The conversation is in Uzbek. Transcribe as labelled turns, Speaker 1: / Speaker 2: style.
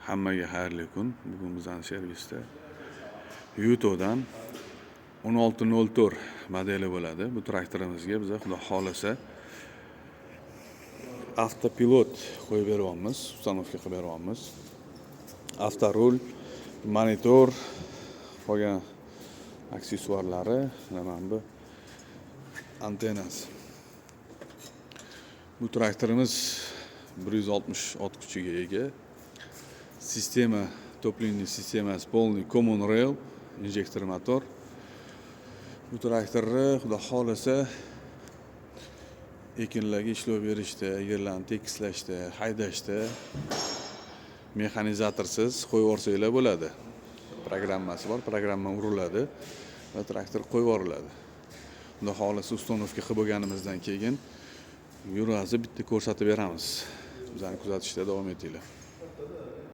Speaker 1: Hammaga xayrli kun. Bugun bizning servisda Yuto'dan 1604 modeli bo'ladi. Bu traktorimizga biz xudo xolasa avtopilot qo'yib beryapmiz, ustanovka qilib beryapmiz. Avtorul, monitor, qolgan aksessuarlari, mana bu antennasi. Bu traktorimiz 160 ot kuchiga ega. Sistema, topливный sistemasi полный common rail, injektor motor. Bu traktorni xudo xolasa ekinlarga ishlov berishda, yerlarni tekislashda, haydashda mexanizatorsiz qo'yib yuborsanglar bo'ladi. Programmasi bor, programma uriladi va traktor qo'yib yuboriladi. Xudo xolasa ustanovka qilib bo'lganimizdan keyin yurg'azib bitta ko'rsatib beramiz. Bizani kuzatishda davom etinglar.